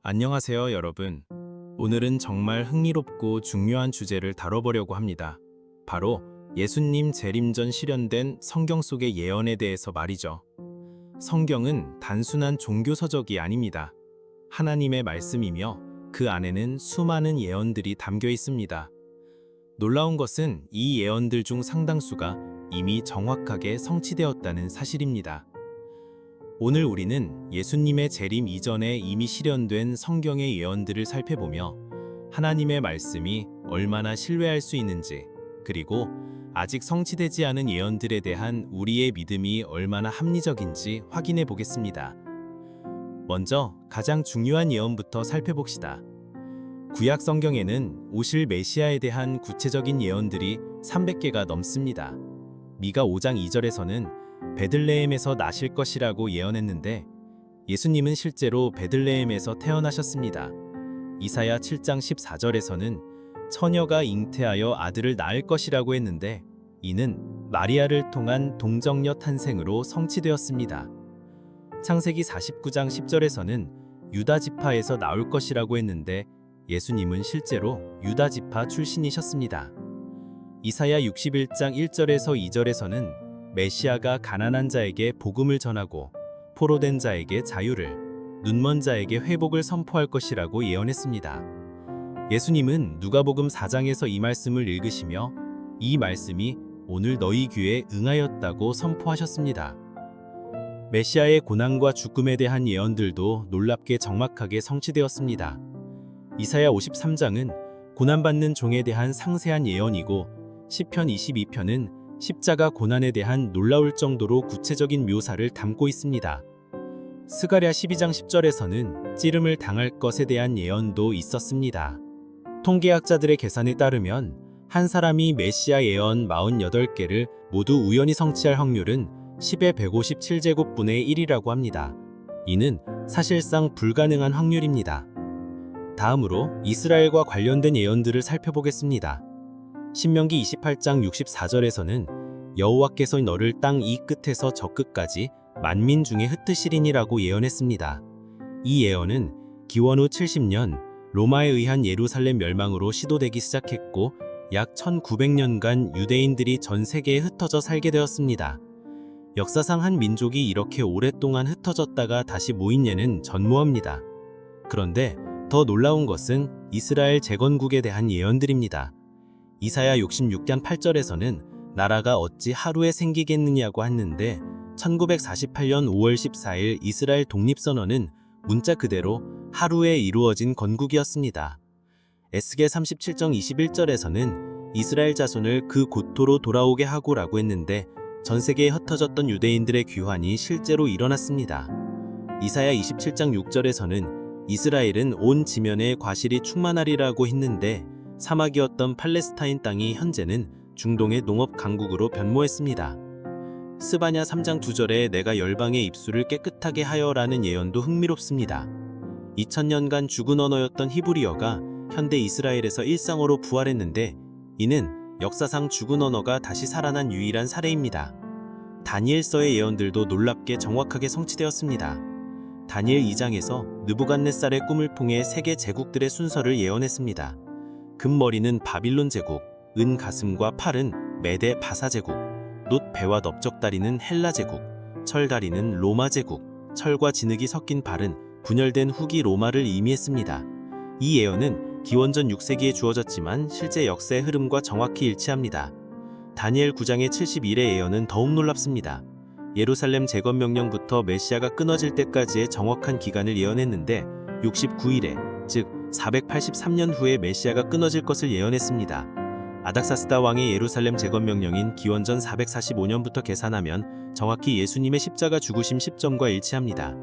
안녕하세요, 여러분. 오늘은 정말 흥미롭고 중요한 주제를 다뤄보려고 합니다. 바로 예수님 재림 전 실현된 성경 속의 예언에 대해서 말이죠. 성경은 단순한 종교 서적이 아닙니다. 하나님의 말씀이며 그 안에는 수많은 예언들이 담겨 있습니다. 놀라운 것은 이 예언들 중 상당수가 이미 정확하게 성취되었다는 사실입니다. 오늘 우리는 예수님의 재림 이전에 이미 실현된 성경의 예언들을 살펴보며 하나님의 말씀이 얼마나 신뢰할 수 있는지, 그리고 아직 성취되지 않은 예언들에 대한 우리의 믿음이 얼마나 합리적인지 확인해 보겠습니다. 먼저 가장 중요한 예언부터 살펴봅시다. 구약 성경에는 오실 메시아에 대한 구체적인 예언들이 300개가 넘습니다. 미가 5장 2절에서는 베들레헴에서 나실 것이라고 예언했는데 예수님은 실제로 베들레헴에서 태어나셨습니다. 이사야 7장 14절에서는 처녀가 잉태하여 아들을 낳을 것이라고 했는데 이는 마리아를 통한 동정녀 탄생으로 성취되었습니다. 창세기 49장 10절에서는 유다 지파에서 나올 것이라고 했는데 예수님은 실제로 유다 지파 출신이셨습니다. 이사야 61장 1절에서 2절에서는 메시아가 가난한 자에게 복음을 전하고 포로된 자에게 자유를, 눈먼 자에게 회복을 선포할 것이라고 예언했습니다. 예수님은 누가복음 4장에서 이 말씀을 읽으시며 이 말씀이 오늘 너희 귀에 응하였다고 선포하셨습니다. 메시아의 고난과 죽음에 대한 예언들도 놀랍게 정확하게 성취되었습니다. 이사야 53장은 고난받는 종에 대한 상세한 예언이고 시편 22편은 십자가 고난에 대한 놀라울 정도로 구체적인 묘사를 담고 있습니다. 스가랴 12장 10절에서는 찌름을 당할 것에 대한 예언도 있었습니다. 통계학자들의 계산에 따르면 한 사람이 메시아 예언 48개를 모두 우연히 성취할 확률은 10의 157제곱분의 1이라고 합니다. 이는 사실상 불가능한 확률입니다. 다음으로 이스라엘과 관련된 예언들을 살펴보겠습니다. 신명기 28장 64절에서는 여호와께서 너를 땅 이 끝에서 저 끝까지 만민 중에 흩으시리니라고 예언했습니다. 이 예언은 기원 후 70년 로마에 의한 예루살렘 멸망으로 시도되기 시작했고 약 1900년간 유대인들이 전 세계에 흩어져 살게 되었습니다. 역사상 한 민족이 이렇게 오랫동안 흩어졌다가 다시 모인 예는 전무합니다. 그런데 더 놀라운 것은 이스라엘 재건국에 대한 예언들입니다. 이사야 66장 8절에서는 나라가 어찌 하루에 생기겠느냐고 했는데 1948년 5월 14일 이스라엘 독립선언은 문자 그대로 하루에 이루어진 건국이었습니다. 에스겔 37장 21절에서는 이스라엘 자손을 그 고토로 돌아오게 하고라고 했는데 전 세계에 흩어졌던 유대인들의 귀환이 실제로 일어났습니다. 이사야 27장 6절에서는 이스라엘은 온 지면에 과실이 충만하리라고 했는데 사막이었던 팔레스타인 땅이 현재는 중동의 농업 강국으로 변모했습니다. 스바냐 3장 2절에 내가 열방의 입술을 깨끗하게 하여라는 예언도 흥미롭습니다. 2000년간 죽은 언어였던 히브리어가 현대 이스라엘에서 일상어로 부활했는데 이는 역사상 죽은 언어가 다시 살아난 유일한 사례입니다. 다니엘서의 예언들도 놀랍게 정확하게 성취되었습니다. 다니엘 2장에서 느부갓네살의 꿈을 통해 세계 제국들의 순서를 예언했습니다. 금머리는 바빌론 제국, 은 가슴과 팔은 메데 바사 제국, 놋 배와 넓적다리는 헬라 제국, 철다리는 로마 제국, 철과 진흙이 섞인 발은 분열된 후기 로마를 의미했습니다. 이 예언은 기원전 6세기에 주어졌지만 실제 역사의 흐름과 정확히 일치합니다. 다니엘 9장의 71의 예언은 더욱 놀랍습니다. 예루살렘 재건명령부터 메시아가 끊어질 때까지의 정확한 기간을 예언했는데 69일에, 즉 483년 후에 메시아가 끊어질 것을 예언했습니다. 아닥사스다 왕의 예루살렘 재건명령인 기원전 445년부터 계산하면 정확히 예수님의 십자가 죽으심 시점과 일치합니다.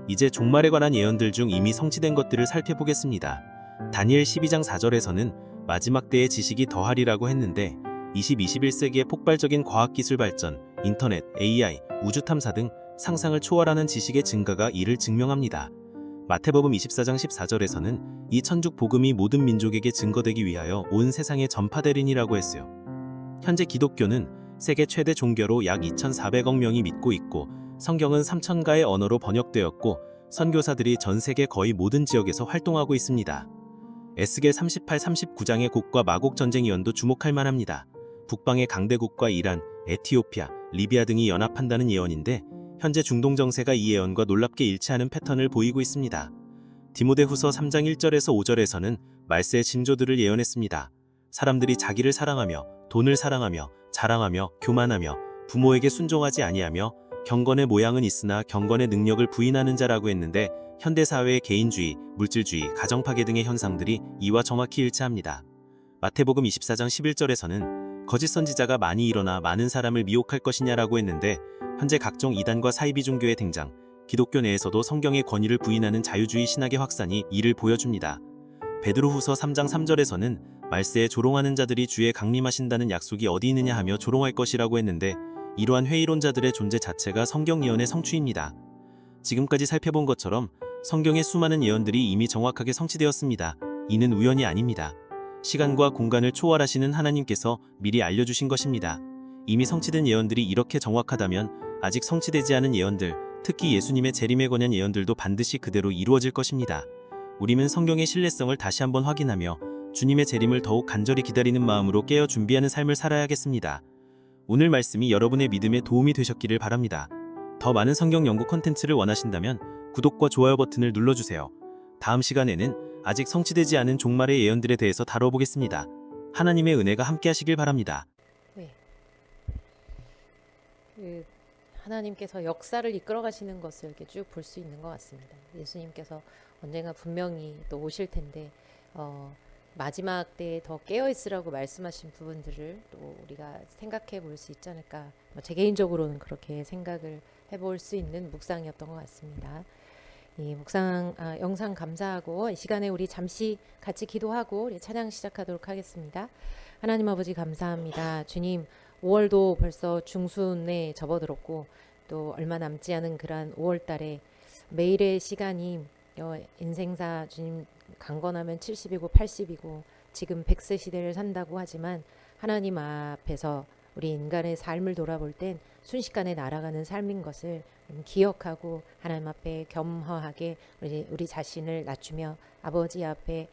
이제 종말에 관한 예언들 중 이미 성취된 것들을 살펴보겠습니다. 다니엘 12장 4절에서는 마지막 때의 지식이 더하리라고 했는데 21세기의 폭발적인 과학기술 발전, 인터넷, AI, 우주탐사 등 상상을 초월하는 지식의 증가가 이를 증명합니다. 마태복음 24장 14절에서는 이 천국 복음이 모든 민족에게 증거되기 위하여 온 세상에 전파되리니라고 했어요. 현재 기독교는 세계 최대 종교로 약 2,400억 명이 믿고 있고 성경은 3,000가의 언어로 번역되었고 선교사들이 전 세계 거의 모든 지역에서 활동하고 있습니다. 에스겔 38, 39장의 곡과 마곡 전쟁 예언도 주목할 만합니다. 북방의 강대국과 이란, 에티오피아, 리비아 등이 연합한다는 예언인데 현재 중동 정세가 이 예언과 놀랍게 일치하는 패턴을 보이고 있습니다. 디모데후서 3장 1절에서 5절에서는 말세의 징조들을 예언했습니다. 사람들이 자기를 사랑하며 돈을 사랑하며 자랑하며 교만하며 부모에게 순종하지 아니하며 경건의 모양은 있으나 경건의 능력을 부인하는 자라고 했는데 현대사회의 개인주의, 물질주의, 가정파괴 등의 현상들이 이와 정확히 일치합니다. 마태복음 24장 11절에서는 거짓 선지자가 많이 일어나 많은 사람을 미혹할 것이냐라고 했는데 현재 각종 이단과 사이비 종교의 등장, 기독교 내에서도 성경의 권위를 부인하는 자유주의 신학의 확산이 이를 보여줍니다. 베드로후서 3장 3절에서는 말세에 조롱하는 자들이 주에 강림하신다는 약속이 어디 있느냐 하며 조롱할 것이라고 했는데 이러한 회의론자들의 존재 자체가 성경 예언의 성취입니다. 지금까지 살펴본 것처럼 성경의 수많은 예언들이 이미 정확하게 성취되었습니다. 이는 우연이 아닙니다. 시간과 공간을 초월하시는 하나님께서 미리 알려주신 것입니다. 이미 성취된 예언들이 이렇게 정확하다면 아직 성취되지 않은 예언들, 특히 예수님의 재림에 관한 예언들도 반드시 그대로 이루어질 것입니다. 우리는 성경의 신뢰성을 다시 한번 확인하며 주님의 재림을 더욱 간절히 기다리는 마음으로 깨어 준비하는 삶을 살아야겠습니다. 오늘 말씀이 여러분의 믿음에 도움이 되셨기를 바랍니다. 더 많은 성경 연구 콘텐츠를 원하신다면 구독과 좋아요 버튼을 눌러주세요. 다음 시간에는 아직 성취되지 않은 종말의 예언들에 대해서 다뤄보겠습니다. 하나님의 은혜가 함께 하시길 바랍니다. 네. 하나님께서 역사를 이끌어 가시는 것을 이렇게 쭉 볼 수 있는 것 같습니다. 예수님께서 언젠가 분명히 또 오실 텐데 마지막 때에 더 깨어 있으라고 말씀하신 부분들을 또 우리가 생각해 볼 수 있지 않을까. 제 개인적으로는 그렇게 생각을 해볼 수 있는 묵상이었던 것 같습니다. 이 묵상 영상 감사하고 이 시간에 우리 잠시 같이 기도하고 우리 찬양 시작하도록 하겠습니다. 하나님 아버지 감사합니다. 주님 5월도 벌써 중순에 접어들었고 또 얼마 남지 않은 그러한 5월 달에 매일의 시간이 인생사 주님 강건하면 70이고 80이고 지금 100세 시대를 산다고 하지만 하나님 앞에서 우리 인간의 삶을 돌아볼 땐 순식간에 날아가는 삶인 것을 기억하고 하나님 앞에 겸허하게 우리 자신을 낮추며 아버지 앞에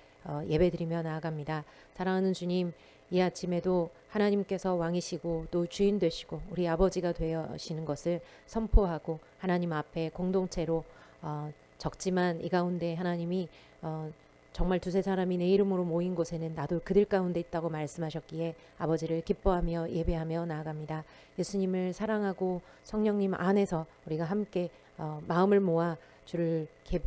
예배드리며 나아갑니다. 사랑하는 주님, 이 아침에도 하나님께서 왕이시고 또 주인 되시고 우리 아버지가 되시는 것을 선포하고 하나님 앞에 공동체로 적지만 이 가운데 하나님이 정말 두세 사람이 내 이름으로 모인 곳에는 나도 그들 가운데 있다고 말씀하셨기에 아버지를 기뻐하며 예배하며 나아갑니다. 예수님을 사랑하고 성령님 안에서 우리가 함께 마음을 모아 주를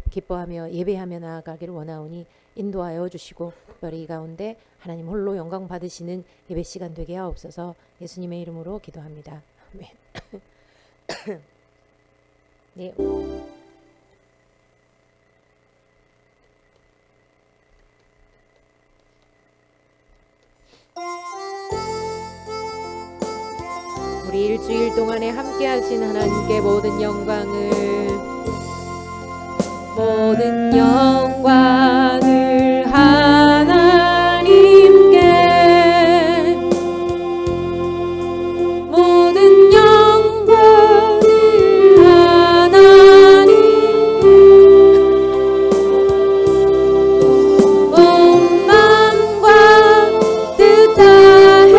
기뻐하며 예배하며 나아가기를 원하오니 인도하여 주시고 특별히 이 가운데 하나님 홀로 영광 받으시는 예배 시간 되게 하옵소서. 예수님의 이름으로 기도합니다. 아멘. 네. 우리 일주일 동안에 함께 하신 하나님께 모든 영광을 하나님께 모든 영광을 하나님께 온 마음과 뜻 다해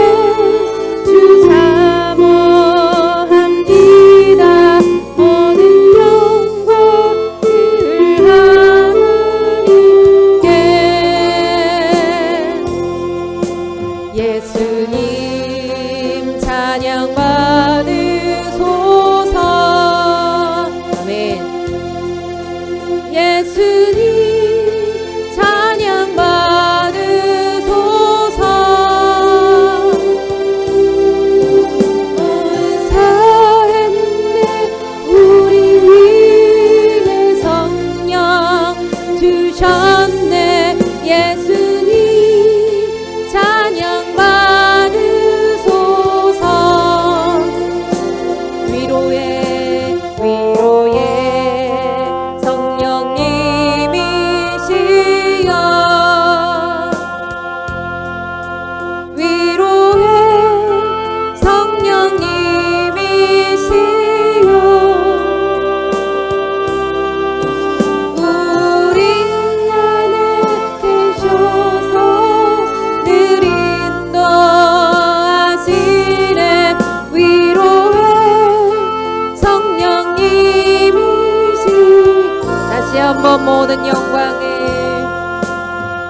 주 사모합니다. 모든 영광을 하나님께 예수님 찬양 받으소서. 아멘. 예수님 찬양 받으소서. 온 살했네 우리 위에 성령 주셨네. 예수님 찬양 받으소서. 위로의 성령님이시여 위로의 성령님이시여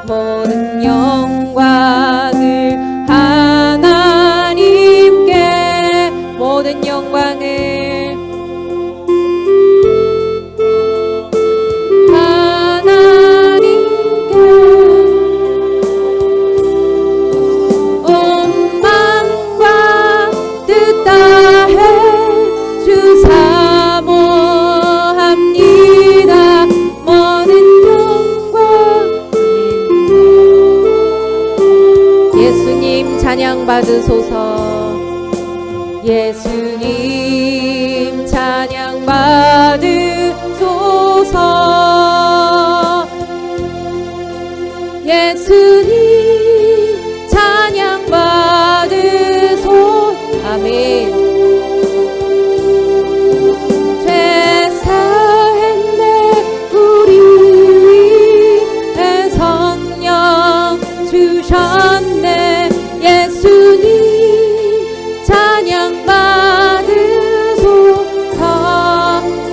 모든 영광을 하나님께 모든 영광을 하나님께 온 만과 뜻 다해 주 사모합니다. 모든 영광 예수님 찬양 받으소서. 예수님 찬양 받으소서. 예수님 찬양 받으소서. 아멘. 죄 사했네 우리 위에 성령 주셨네. 예수님 찬양 받으소서.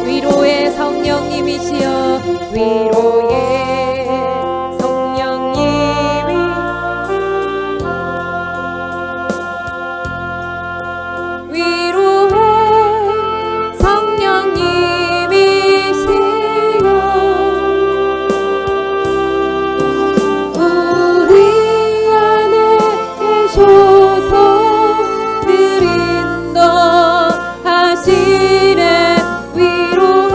위로의 성령님이시여 위로의 성령님이 위로의 성령님이시여 우리 안에 계셔서 늘 인도하시네. 위로의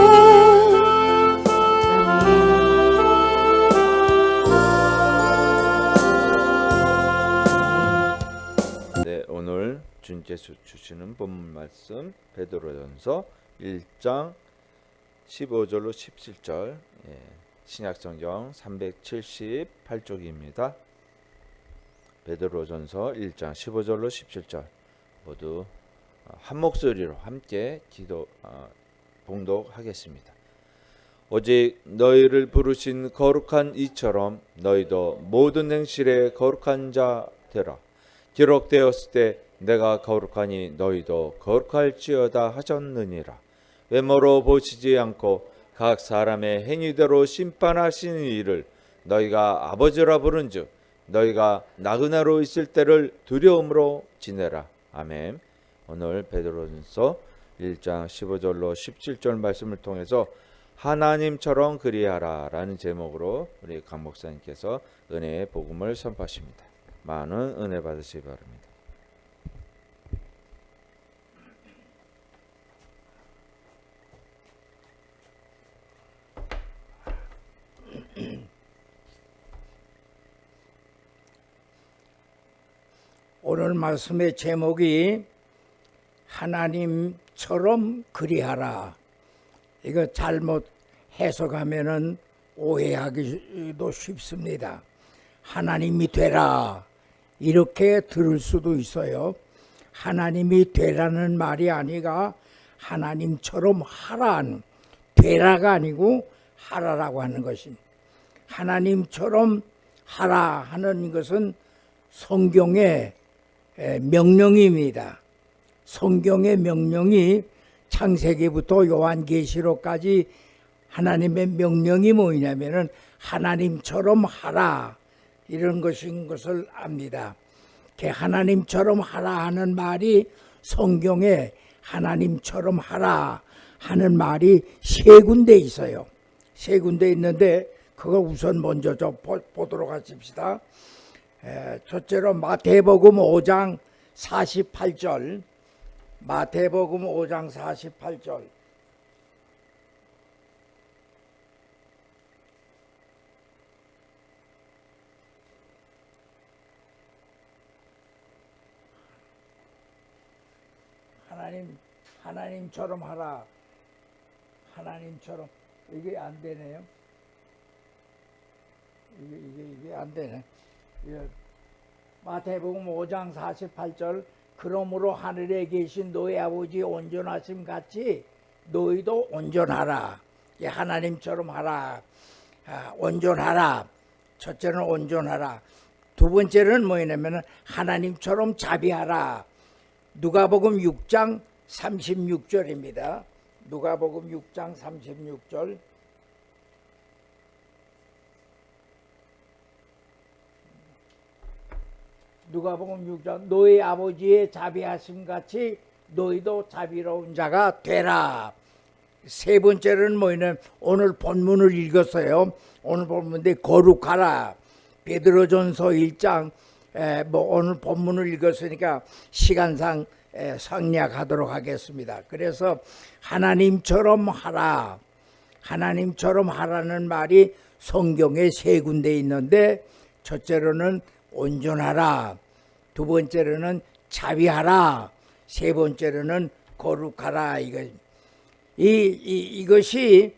네, 오늘 주님께서 주시는 본문 말씀 베드로전서 1장 15절로 17절, 신약성경 378쪽입니다. 베드로전서 1장 15절로 17절 모두 한 목소리로 함께 봉독하겠습니다. 오직 너희를 부르신 거룩한 이처럼 너희도 모든 행실에 거룩한 자 되라. 기록되었을 때 내가 거룩하니 너희도 거룩할지어다 하셨느니라. 외모로 보시지 않고 각 사람의 행위대로 심판하시는 이를 너희가 아버지라 부른즉 너희가 나그네로 있을 때를 두려움으로 지내라. 아멘. 오늘 베드로전서 1장 15절로 17절 말씀을 통해서 하나님처럼 그리하라 라는 제목으로 우리 강 목사님께서 은혜의 복음을 선포하십니다. 많은 은혜 받으시기 바랍니다. 오늘 말씀의 제목이 하나님처럼 그리하라. 이거 잘못 해석하면은 오해하기도 쉽습니다. 하나님이 되라 이렇게 들을 수도 있어요. 하나님이 되라는 말이 아니라 하나님처럼 하라는, 되라가 아니고 하라라고 하는 것입니다. 하나님처럼 하라 하는 것은 성경의 명령입니다. 성경의 명령이 창세기부터 요한계시록까지 하나님의 명령이 뭐냐면은 하나님처럼 하라 이런 것인 것을 압니다. 하나님처럼 하라 하는 말이 성경에 하나님처럼 하라 하는 말이 세 군데 있어요. 세 군데 있는데 그거 우선 먼저 보도록 하십시다. 첫째로 마태복음 5장 48절, 마태복음 5장 48절. 하나님처럼 하라. 하나님처럼. 이게 안 되네요. 이게 안 되네. 마태복음 5장 48절. 그러므로 하늘에 계신 너희 아버지 온전하심 같이 너희도 온전하라. 하나님처럼 하라. 온전하라. 첫째는 온전하라. 두 번째는 뭐냐면 하나님처럼 자비하라. 누가복음 6장 36절입니다. 누가복음 6장 36절. 누가복음 6장 너희 아버지의 자비하심 같이 너희도 자비로운 자가 되라. 세 번째는 뭐냐면 오늘 본문을 읽었어요. 오늘 본문인데 거룩하라. 베드로전서 1장 오늘 본문을 읽었으니까 시간상 생략하도록 하겠습니다. 그래서 하나님처럼 하라. 하나님처럼 하라는 말이 성경에 세 군데 있는데 첫째로는 온전하라. 두 번째로는 자비하라. 세 번째로는 거룩하라. 이것이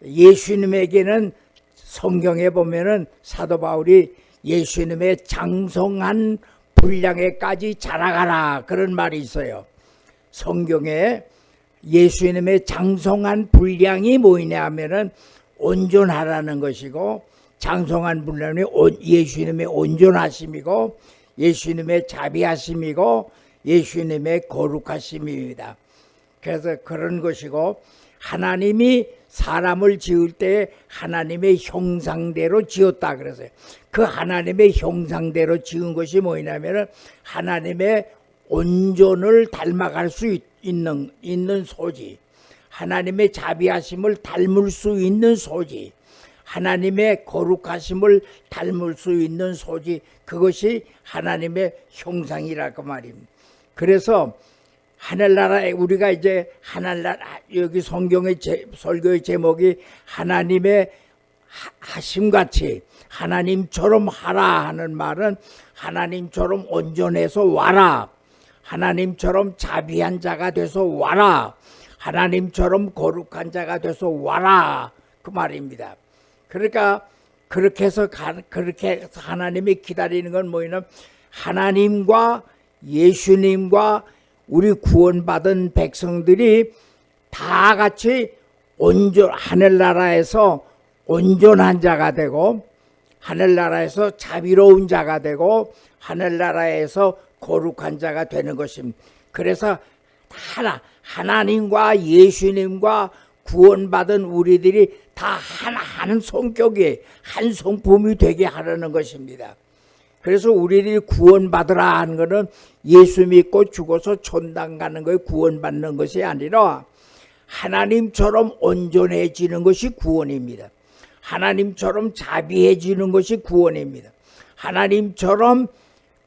예수님에게는 성경에 보면은 사도 바울이 예수님의 장성한 분량에까지 자라가라 그런 말이 있어요. 성경에 예수님의 장성한 분량이 뭐냐 하면은 온전하라는 것이고, 장성한 분량이 예수님의 온전하심이고 예수님의 자비하심이고 예수님의 거룩하심입니다. 그래서 그런 것이고, 하나님이 사람을 지을 때 하나님의 형상대로 지었다 그랬어요. 그 하나님의 형상대로 지은 것이 뭐냐면은 하나님의 온전을 닮아갈 수 있는 소지, 하나님의 자비하심을 닮을 수 있는 소지, 하나님의 거룩하심을 닮을 수 있는 소지, 그것이 하나님의 형상이라고 말입니다. 그래서 하늘나라에 우리가 이제 하늘나라, 여기 성경의 설교의 제목이 하나님의 하심같이 하나님처럼 하라 하는 말은 하나님처럼 온전해서 와라, 하나님처럼 자비한 자가 돼서 와라, 하나님처럼 거룩한 자가 돼서 와라 그 말입니다. 그러니까 그렇게 해서 하나님이 기다리는 건 뭐냐면 하나님과 예수님과 우리 구원받은 백성들이 다 같이 하늘나라에서 온전한 자가 되고, 하늘나라에서 자비로운 자가 되고, 하늘나라에서 거룩한 자가 되는 것입니다. 그래서 하나님과 예수님과 구원받은 우리들이 다 하나하는 성격이 한 성품이 되게 하려는 것입니다. 그래서 우리들이 구원받으라 하는 것은 예수 믿고 죽어서 천당 가는 거에 구원받는 것이 아니라 하나님처럼 온전해지는 것이 구원입니다. 하나님처럼 자비해지는 것이 구원입니다. 하나님처럼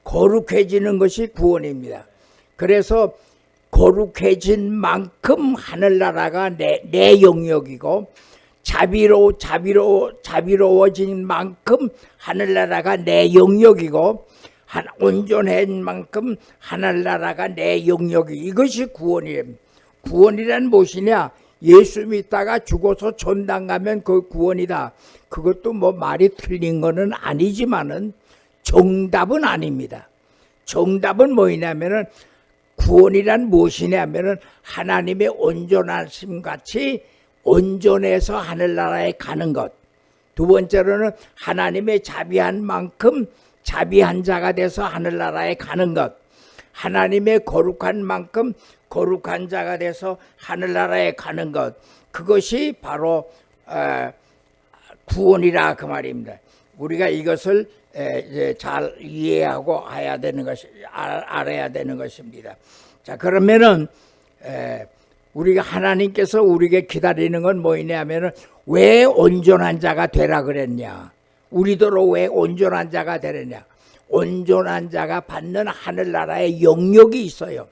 거룩해지는 것이 구원입니다. 그래서 거룩해진 만큼 하늘나라가 내 영역이고, 자비로워진 만큼 하늘나라가 내 영역이고, 온전한 만큼 하늘나라가 내 영역이, 이것이 구원이에요. 구원이란 무엇이냐? 예수 믿다가 죽어서 천당 가면 그 구원이다. 그것도 뭐 말이 틀린 거는 아니지만은 정답은 아닙니다. 정답은 뭐냐면은 구원이란 무엇이냐면은 하나님의 온전하심 같이 온전해서 하늘나라에 가는 것. 두 번째로는 하나님의 자비한 만큼 자비한 자가 돼서 하늘나라에 가는 것. 하나님의 거룩한 만큼 거룩한 자가 돼서 하늘나라에 가는 것. 그것이 바로 구원이라 그 말입니다. 우리가 이것을 잘 이해하고 알아야 되는 것입니다. 자, 그러면은 우리가 하나님께서 우리에게 기다리는 건 뭐냐면은 왜 온전한 자가 되라 그랬냐? 우리더러 왜 온전한 자가 되느냐? 온전한 자가 받는 하늘나라의 영역이 있어요.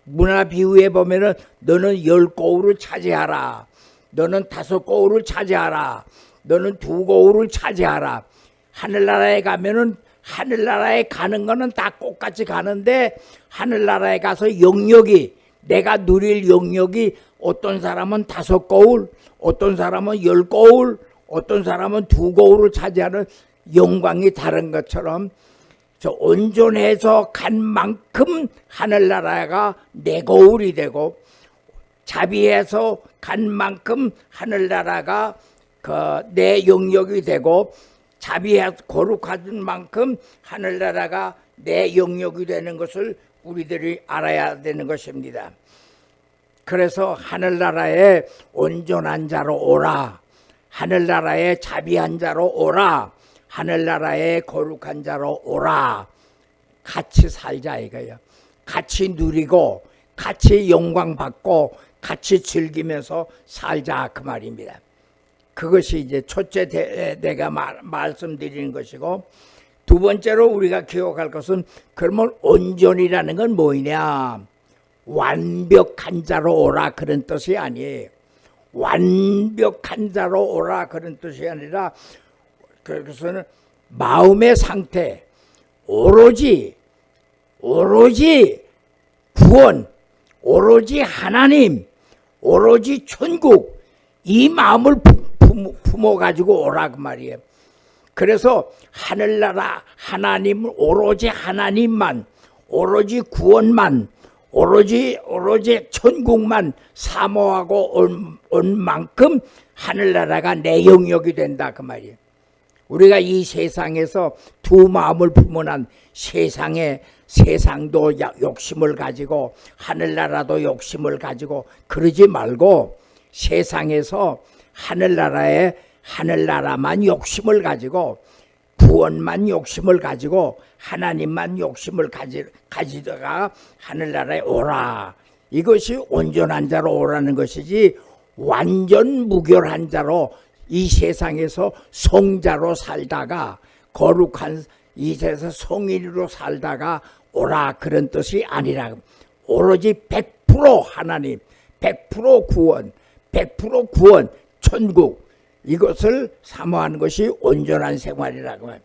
문화 비유에 보면은 너는 10거울을 차지하라, 너는 5거울을 차지하라, 너는 2거울을 차지하라. 하늘나라에 가면은 하늘나라에 가는 거는 다 똑같이 가는데 하늘나라에 가서 영역이, 내가 누릴 영역이 어떤 사람은 5거울, 어떤 사람은 10거울, 어떤 사람은 2거울을 차지하는 영광이 다른 것처럼 저 온전해서 간 만큼 하늘나라가 내 거울이 되고, 자비해서 간 만큼 하늘나라가 내 영역이 되고, 자비해서 거룩한 만큼 하늘나라가 내 영역이 되는 것을 우리들이 알아야 되는 것입니다. 그래서 하늘나라에 온전한 자로 오라, 하늘나라에 자비한 자로 오라, 하늘나라에 거룩한 자로 오라. 같이 살자 이거예요. 같이 누리고 같이 영광 받고 같이 즐기면서 살자 그 말입니다. 그것이 이제 첫째 내가 말씀드리는 것이고, 두 번째로 우리가 기억할 것은 그러면 온전이라는 건 뭐냐? 완벽한 자로 오라 그런 뜻이 아니에요. 완벽한 자로 오라 그런 뜻이 아니라, 그래서는 마음의 상태, 오로지 구원, 오로지 하나님, 오로지 천국, 이 마음을 품어가지고 오라 그 말이에요. 그래서 하늘나라 하나님을 오로지 하나님만, 오로지 구원만, 오로지 천국만 사모하고 온 만큼 하늘나라가 내 영역이 된다 그 말이에요. 우리가 이 세상에서 두 마음을 품어난 세상도 욕심을 가지고 하늘나라도 욕심을 가지고 그러지 말고, 세상에서 하늘나라만 욕심을 가지고, 구원만 욕심을 가지고, 하나님만 욕심을 가지다가 하늘나라에 오라. 이것이 온전한 자로 오라는 것이지, 완전 무결한 자로 이 세상에서 성자로 살다가, 거룩한 이 세상에서 성인으로 살다가 오라 그런 뜻이 아니라, 오로지 100% 하나님, 100% 구원, 100% 구원, 천국, 이것을 사모하는 것이 온전한 생활이라고 해요.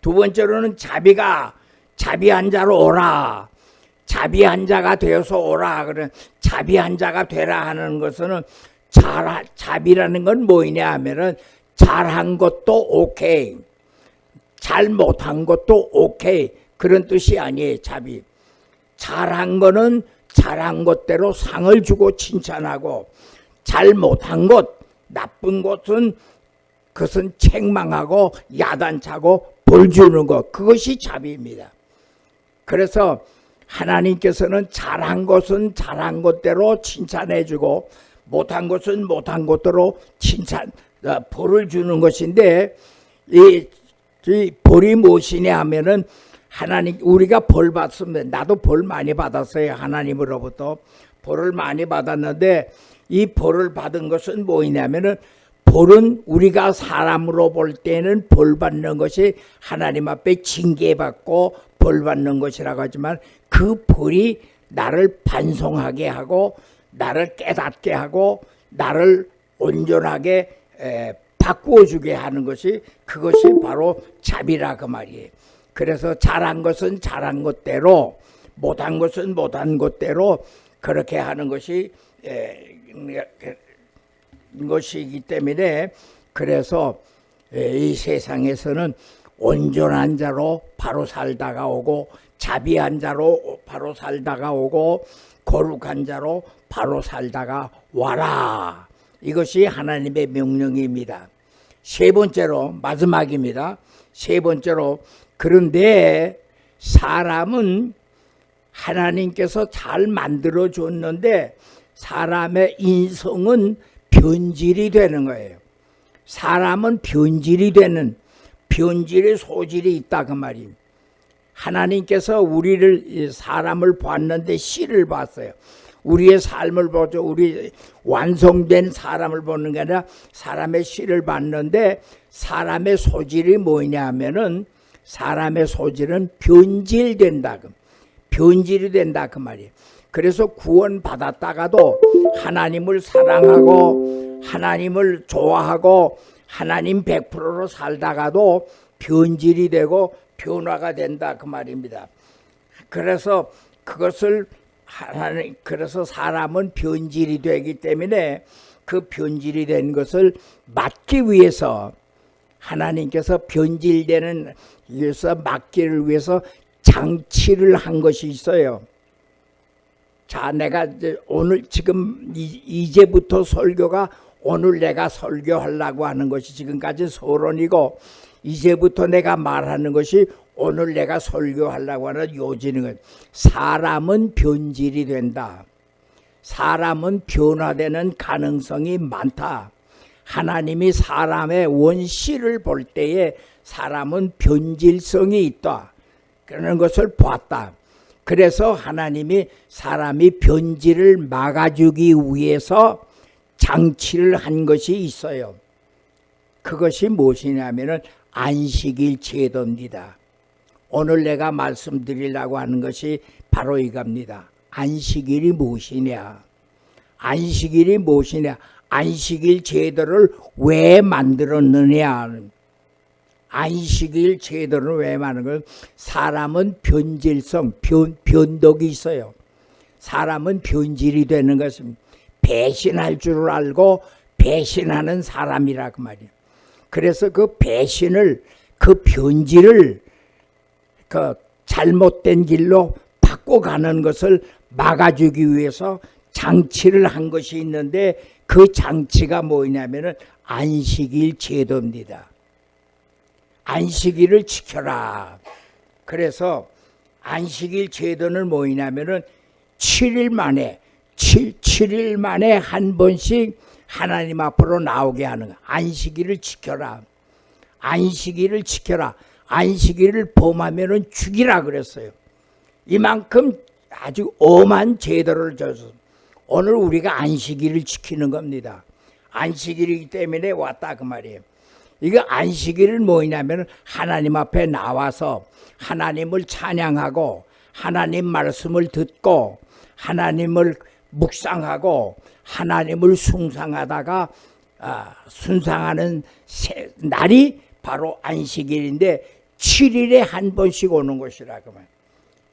두 번째로는 자비한 자로 오라. 자비한 자가 되어서 오라. 그런 자비한 자가 되라 하는 것은, 자비라는 건 뭐냐 하면은, 잘한 것도 오케이, 잘 못한 것도 오케이, 그런 뜻이 아니에요. 자비. 잘한 거는 잘한 것대로 상을 주고 칭찬하고, 잘 못한 것, 나쁜 것은 그것은 책망하고 야단차고 벌 주는 것, 그것이 자비입니다. 그래서 하나님께서는 잘한 것은 잘한 것대로 칭찬해 주고, 못한 것은 못한 것대로 벌을 주는 것인데, 이 벌이 무엇이냐 하면은, 하나님, 우리가 벌 받으면, 나도 벌 많이 받았어요. 하나님으로부터 벌을 많이 받았는데, 이 벌을 받은 것은 뭐냐면은, 벌은 우리가 사람으로 볼 때는 벌 받는 것이 하나님 앞에 징계받고 벌 받는 것이라고 하지만, 그 벌이 나를 반성하게 하고, 나를 깨닫게 하고, 나를 온전하게 바꾸어주게 하는 것이, 그것이 바로 자비라 그 말이에요. 그래서 잘한 것은 잘한 것대로, 못한 것은 못한 것대로 그렇게 하는 것이 것이기 때문에, 그래서 이 세상에서는 온전한 자로 바로 살다가 오고, 자비한 자로 바로 살다가 오고, 거룩한 자로 바로 살다가 와라. 이것이 하나님의 명령입니다. 세 번째로, 마지막입니다. 세 번째로, 그런데 사람은 하나님께서 잘 만들어 줬는데, 사람의 인성은 변질이 되는 거예요. 사람은 변질의 소질이 있다 그 말입니다. 하나님께서 사람을 봤는데 씨를 봤어요. 우리의 삶을 보죠. 우리 완성된 사람을 보는 게 아니라 사람의 씨를 봤는데, 사람의 소질이 뭐냐 하면은, 사람의 소질은 변질된다. 변질이 된다 그 말이에요. 그래서 구원 받았다가도 하나님을 사랑하고 하나님을 좋아하고 하나님 100%로 살다가도 변질이 되고 변화가 된다 그 말입니다. 그래서 그래서 사람은 변질이 되기 때문에, 그 변질이 된 것을 막기 위해서 하나님께서 변질되는 위해서 막기를 위해서 장치를 한 것이 있어요. 자, 내가 오늘 지금 이제부터 설교가, 오늘 내가 설교하려고 하는 것이 지금까지 서론이고, 이제부터 내가 말하는 것이 오늘 내가 설교하려고 하는 요지는, 사람은 변질이 된다. 사람은 변화되는 가능성이 많다. 하나님이 사람의 원시를 볼 때에 사람은 변질성이 있다. 그런 것을 보았다. 그래서 하나님이 사람이 변질을 막아주기 위해서 장치를 한 것이 있어요. 그것이 무엇이냐면은 안식일 제도입니다. 오늘 내가 말씀드리려고 하는 것이 바로 이겁니다. 안식일이 무엇이냐? 안식일이 무엇이냐? 안식일 제도를 왜 만들었느냐? 안식일 제도를 왜 만든 건 사람은 변질성, 변덕이 있어요. 사람은 변질이 되는 것은 배신할 줄 알고 배신하는 사람이라고 말이에요. 그래서 그 배신을, 그 변질을 그 잘못된 길로 바꿔가는 것을 막아주기 위해서 장치를 한 것이 있는데 그 장치가 뭐냐면은 안식일 제도입니다. 안식일을 지켜라. 그래서 안식일 제도는 뭐냐면은 7일 만에 7일 만에 한 번씩 하나님 앞으로 나오게 하는 거야. 안식일을 지켜라. 안식일을 지켜라. 안식일을 범하면은 죽이라 그랬어요. 이만큼 아주 엄한 제도를 줘서 오늘 우리가 안식일을 지키는 겁니다. 안식일이기 때문에 왔다 그 말이에요. 이거 안식일은 뭐냐면 하나님 앞에 나와서 하나님을 찬양하고 하나님 말씀을 듣고 하나님을 묵상하고 하나님을 숭상하다가 순상하는 날이 바로 안식일인데 7일에 한 번씩 오는 것이라고 말이에요.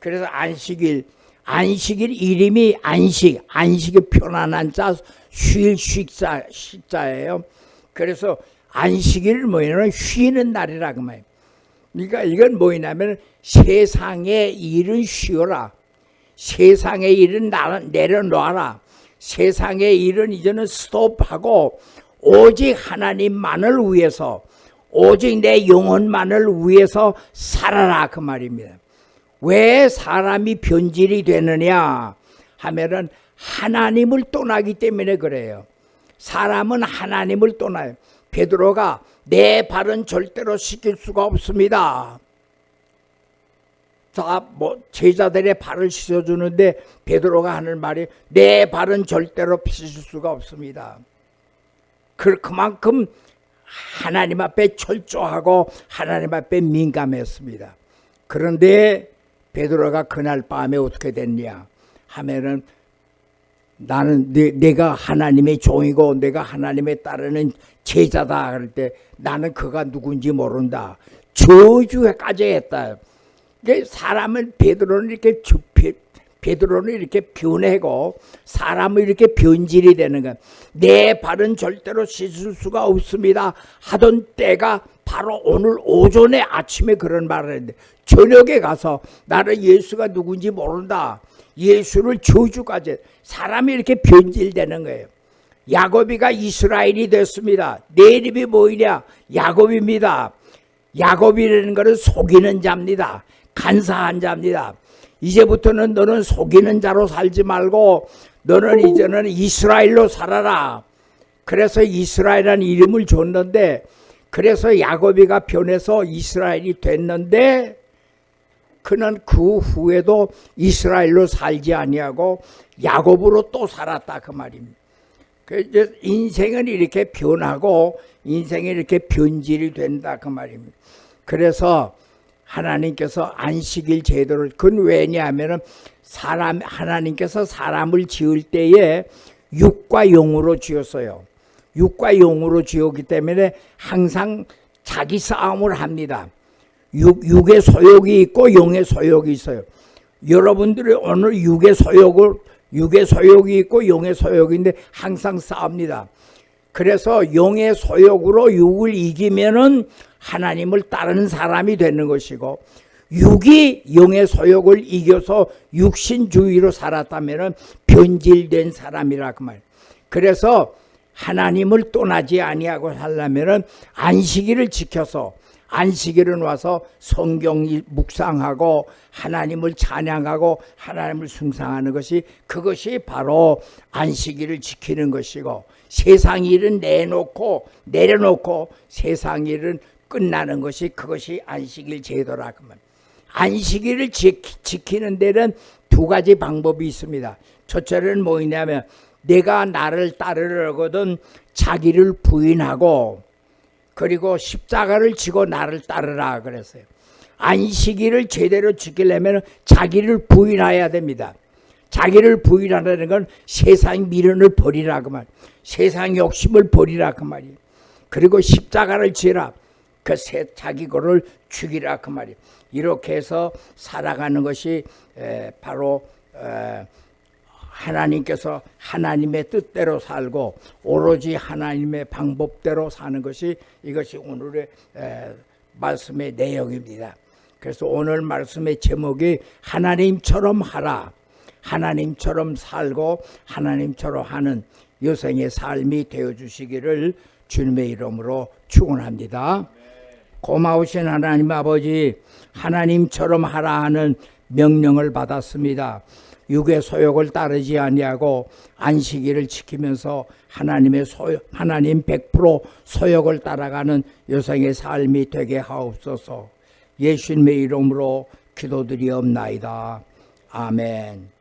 그래서 안식일 이름이 안식이 편안한 자, 쉴 식자예요. 그래서 안식일은 뭐냐면 쉬는 날이라고 말이에요. 그러니까 이건 뭐냐면 세상의 일은 쉬어라. 세상의 일은 내려놓아라. 세상의 일은 이제는 스톱하고 오직 하나님만을 위해서, 오직 내 영혼만을 위해서 살아라 그 말입니다. 왜 사람이 변질이 되느냐 하면은 하나님을 떠나기 때문에 그래요. 사람은 하나님을 떠나요. 베드로가 내 발은 절대로 씻길 수가 없습니다. 자, 제자들의 발을 씻어주는데 베드로가 하는 말이 내 발은 절대로 씻을 수가 없습니다. 그만큼 하나님 앞에 철저하고 하나님 앞에 민감했습니다. 그런데 베드로가 그날 밤에 어떻게 됐냐 하면은 나는 내가 하나님의 종이고 내가 하나님의 따르는 제자다 할 때 나는 그가 누군지 모른다. 저주까지 했다. 사람은 베드로는 이렇게 변해고 사람은 이렇게 변질이 되는 거야. 내 발은 절대로 씻을 수가 없습니다 하던 때가 바로 오늘 오전에 아침에 그런 말을 했는데 저녁에 가서 나는 예수가 누군지 모른다. 예수를 저주까지 사람이 이렇게 변질되는 거예요. 야곱이가 이스라엘이 됐습니다. 내 이름이 뭐이냐? 야곱입니다. 야곱이라는 것은 속이는 자입니다. 간사한 자입니다. 이제부터는 너는 속이는 자로 살지 말고 너는 이제는 이스라엘로 살아라. 그래서 이스라엘이라는 이름을 줬는데 그래서 야곱이가 변해서 이스라엘이 됐는데 그는 그 후에도 이스라엘로 살지 아니하고 야곱으로 또 살았다 그 말입니다. 인생은 이렇게 변하고 인생이 이렇게 변질이 된다 그 말입니다. 그래서 하나님께서 안식일 제도를 그건 왜냐하면 하나님께서 사람을 지을 때에 육과 영으로 지었어요. 육과 영으로 지었기 때문에 항상 자기 싸움을 합니다. 육의 소욕이 있고 영의 소욕이 있어요. 여러분들이 오늘 육의 소욕이 있고 영의 소욕인데 항상 싸웁니다. 그래서 영의 소욕으로 육을 이기면은 하나님을 따르는 사람이 되는 것이고 육이 영의 소욕을 이겨서 육신주의로 살았다면은 변질된 사람이라 그 말. 그래서 하나님을 떠나지 아니하고 살려면은 안식일을 지켜서 안식일은 와서 성경 묵상하고 하나님을 찬양하고 하나님을 숭상하는 것이 그것이 바로 안식일을 지키는 것이고 세상 일은 내려놓고 세상 일은 끝나는 것이 그것이 안식일 제도라 그 말. 안식일을 지키는 데는 두 가지 방법이 있습니다. 첫째는 뭐냐면 내가 나를 따르려거든 자기를 부인하고 그리고 십자가를 지고 나를 따르라 그랬어요. 안식일을 제대로 지키려면 자기를 부인해야 됩니다. 자기를 부인하라는 건 세상 미련을 버리라 그 말. 세상 욕심을 버리라 그 말이에요. 그리고 십자가를 지라. 그 자기 거를 죽이라 그 말이에요. 이렇게 해서 살아가는 것이 바로 하나님께서 하나님의 뜻대로 살고 오로지 하나님의 방법대로 사는 것이 이것이 오늘의 말씀의 내용입니다. 그래서 오늘 말씀의 제목이 하나님처럼 하라. 하나님처럼 살고 하나님처럼 하는 여성의 삶이 되어주시기를 주님의 이름으로 축원합니다. 고마우신 하나님 아버지, 하나님처럼 하라 하는 명령을 받았습니다. 육의 소욕을 따르지 아니하고 안식일을 지키면서 하나님 100% 소욕을 따라가는 여성의 삶이 되게 하옵소서. 예수님의 이름으로 기도드리옵나이다. 아멘.